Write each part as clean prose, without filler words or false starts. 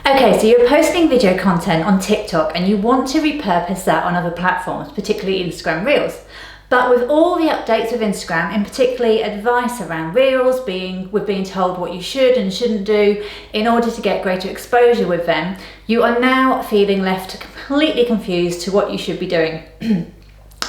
Okay, so you're posting video content on TikTok and you want to repurpose that on other platforms, particularly Instagram Reels. But with all the updates of Instagram, and particularly advice around Reels, we're being told what you should and shouldn't do in order to get greater exposure with them, you are now feeling left completely confused to what you should be doing.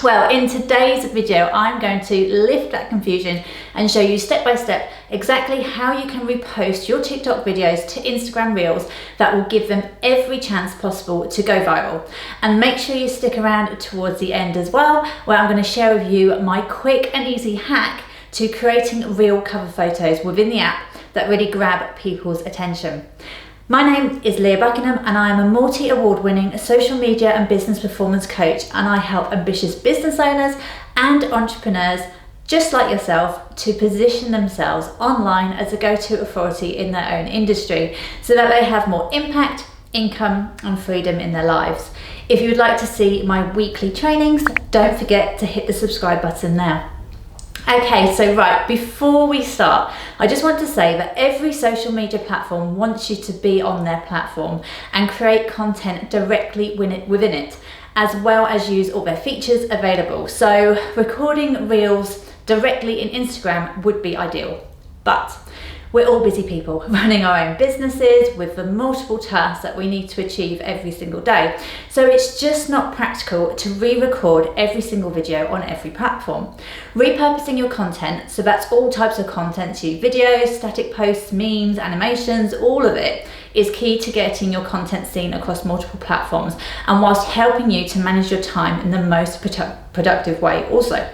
Well, in today's video, I'm going to lift that confusion and show you step by step exactly how you can repost your TikTok videos to Instagram Reels that will give them every chance possible to go viral. And make sure you stick around towards the end as well, where I'm going to share with you my quick and easy hack to creating Reel cover photos within the app that really grab people's attention. My name is Leah Buckingham and I am a multi-award winning social media and business performance coach, and I help ambitious business owners and entrepreneurs just like yourself to position themselves online as a go-to authority in their own industry so that they have more impact, income and freedom in their lives. If you would like to see my weekly trainings, don't forget to hit the subscribe button now. Okay, so right, before we start, I just want to say that every social media platform wants you to be on their platform and create content directly within it, as well as use all their features available. So recording Reels directly in Instagram would be ideal, but we're all busy people running our own businesses with the multiple tasks that we need to achieve every single day. So it's just not practical to re-record every single video on every platform. Repurposing your content, so that's all types of content, to videos, static posts, memes, animations, all of it is key to getting your content seen across multiple platforms, and whilst helping you to manage your time in the most productive way also.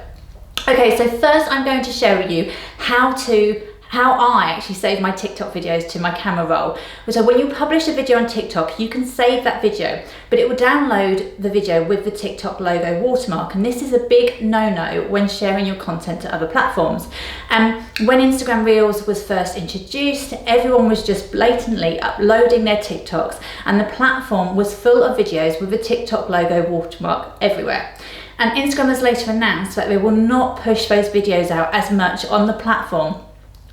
Okay, so first I'm going to share with you how I actually save my TikTok videos to my camera roll. So when you publish a video on TikTok, you can save that video, but it will download the video with the TikTok logo watermark. And this is a big no-no when sharing your content to other platforms. And when Instagram Reels was first introduced, everyone was just blatantly uploading their TikToks, and the platform was full of videos with the TikTok logo watermark everywhere. And Instagram has later announced that they will not push those videos out as much on the platform.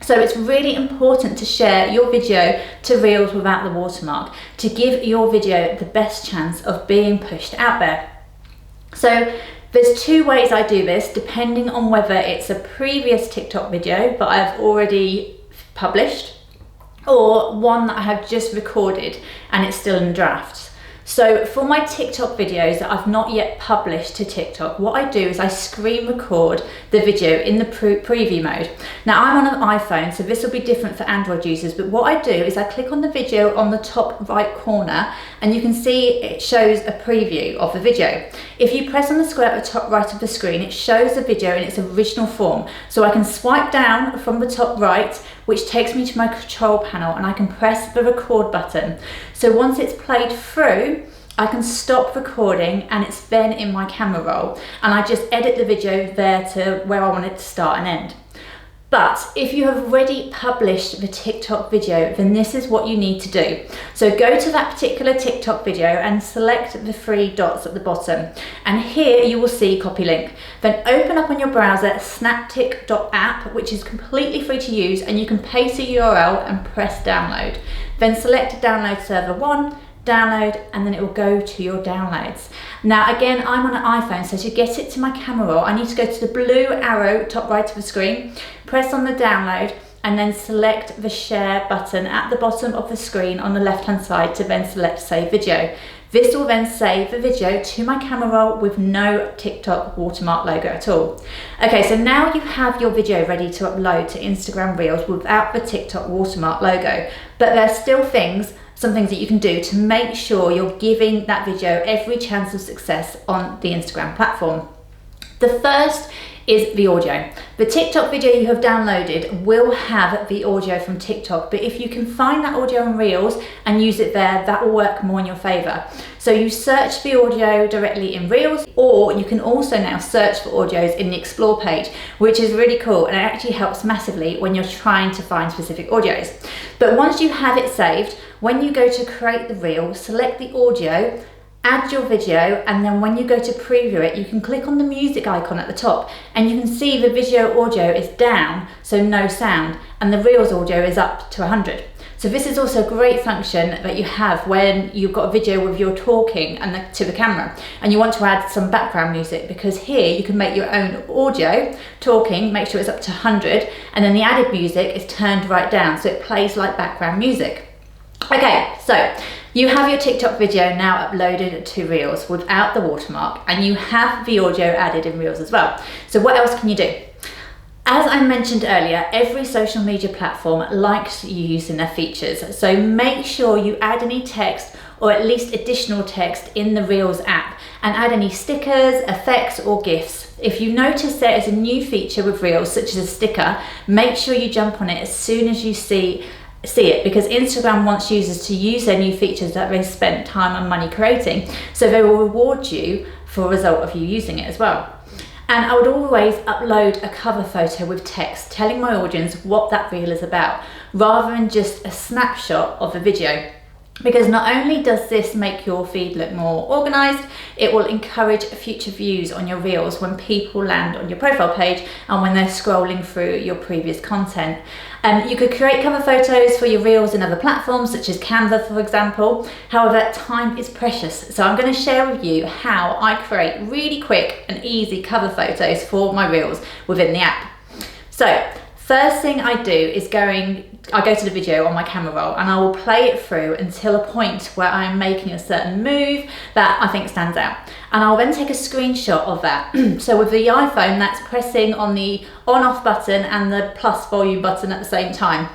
So it's really important to share your video to Reels without the watermark to give your video the best chance of being pushed out there. So there's two ways I do this, depending on whether it's a previous TikTok video that I've already published or one that I have just recorded and it's still in drafts. So for my TikTok videos that I've not yet published to TikTok, what I do is I screen record the video in the preview mode. Now I'm on an iPhone, so this will be different for Android users, but what I do is I click on the video on the top right corner and you can see it shows a preview of the video. If you press on the square at the top right of the screen, it shows the video in its original form. So I can swipe down from the top right, which takes me to my control panel, and I can press the record button. So once it's played through, I can stop recording and it's then in my camera roll, and I just edit the video there to where I want it to start and end. But if you have already published the TikTok video, then this is what you need to do. So go to that particular TikTok video and select the three dots at the bottom. And here you will see copy link. Then open up on your browser snaptic.app, which is completely free to use, and you can paste the URL and press download. Then select download server 1, download, and then it will go to your downloads. Now again, I'm on an iPhone, so to get it to my camera roll, I need to go to the blue arrow top right of the screen, press on the download, and then select the share button at the bottom of the screen on the left hand side to then select save video. This will then save the video to my camera roll with no TikTok watermark logo at all. Okay, so now you have your video ready to upload to Instagram Reels without the TikTok watermark logo, but there's still some things that you can do to make sure you're giving that video every chance of success on the Instagram platform. The first is the audio. The TikTok video you have downloaded will have the audio from TikTok, but if you can find that audio in Reels and use it there, that will work more in your favor. So you search the audio directly in Reels, or you can also now search for audios in the Explore page, which is really cool, and it actually helps massively when you're trying to find specific audios. But once you have it saved, when you go to create the Reel, select the audio, add your video, and then when you go to preview it, you can click on the music icon at the top and you can see the video audio is down, so no sound, and the Reels audio is up to 100. So this is also a great function that you have when you've got a video with you talking and to the camera and you want to add some background music, because here you can make your own audio talking, make sure it's up to 100, and then the added music is turned right down so it plays like background music. Okay, so you have your TikTok video now uploaded to Reels without the watermark, and you have the audio added in Reels as well. So what else can you do? As I mentioned earlier, every social media platform likes using their features, so make sure you add any text or at least additional text in the Reels app, and add any stickers, effects or GIFs. If you notice there is a new feature with Reels, such as a sticker, make sure you jump on it as soon as you see it, because Instagram wants users to use their new features that they spent time and money creating, so they will reward you for a result of you using it as well. And I would always upload a cover photo with text telling my audience what that reel is about, rather than just a snapshot of the video. Because not only does this make your feed look more organized, it will encourage future views on your reels when people land on your profile page and when they're scrolling through your previous content. You could create cover photos for your reels in other platforms such as Canva, for example. However, time is precious, so I'm going to share with you how I create really quick and easy cover photos for my reels within the app. So first thing I do is I go to the video on my camera roll and I will play it through until a point where I'm making a certain move that I think stands out. And I'll then take a screenshot of that. So with the iPhone, that's pressing on the on-off button and the plus volume button at the same time.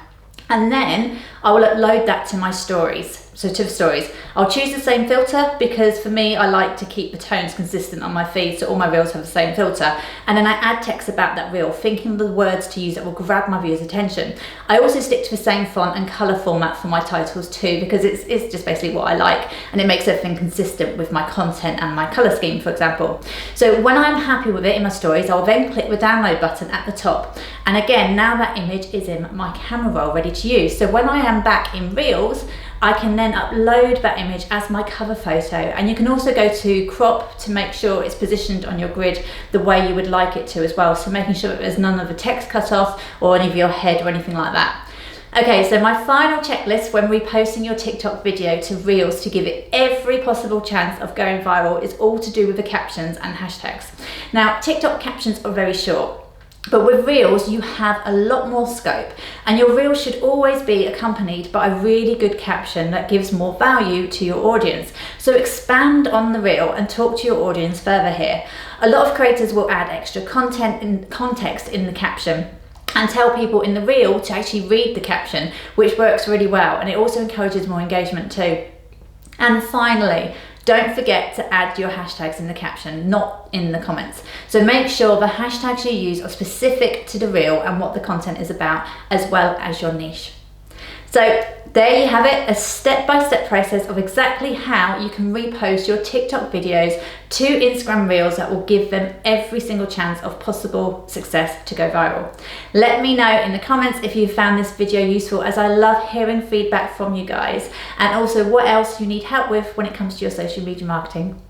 And then I will upload that to my stories. So to the stories, I'll choose the same filter because for me, I like to keep the tones consistent on my feed, so all my reels have the same filter. And then I add text about that reel, thinking of the words to use that will grab my viewers' attention. I also stick to the same font and color format for my titles too, because it's just basically what I like, and it makes everything consistent with my content and my color scheme, for example. So when I'm happy with it in my stories, I'll then click the download button at the top. And again, now that image is in my camera roll ready to use. So when I am back in Reels, I can then upload that image as my cover photo, and you can also go to crop to make sure it's positioned on your grid the way you would like it to as well, so making sure that there's none of the text cut off or any of your head or anything like that. Okay, so my final checklist when reposting your TikTok video to Reels to give it every possible chance of going viral is all to do with the captions and hashtags. Now, TikTok captions are very short, but with Reels, you have a lot more scope, and your Reel should always be accompanied by a really good caption that gives more value to your audience. So expand on the Reel and talk to your audience further here. A lot of creators will add extra content and context in the caption and tell people in the Reel to actually read the caption, which works really well, and it also encourages more engagement too. And finally, don't forget to add your hashtags in the caption, not in the comments. So make sure the hashtags you use are specific to the reel and what the content is about, as well as your niche. So there you have it, a step-by-step process of exactly how you can repost your TikTok videos to Instagram Reels that will give them every single chance of possible success to go viral. Let me know in the comments if you found this video useful, as I love hearing feedback from you guys, and also what else you need help with when it comes to your social media marketing.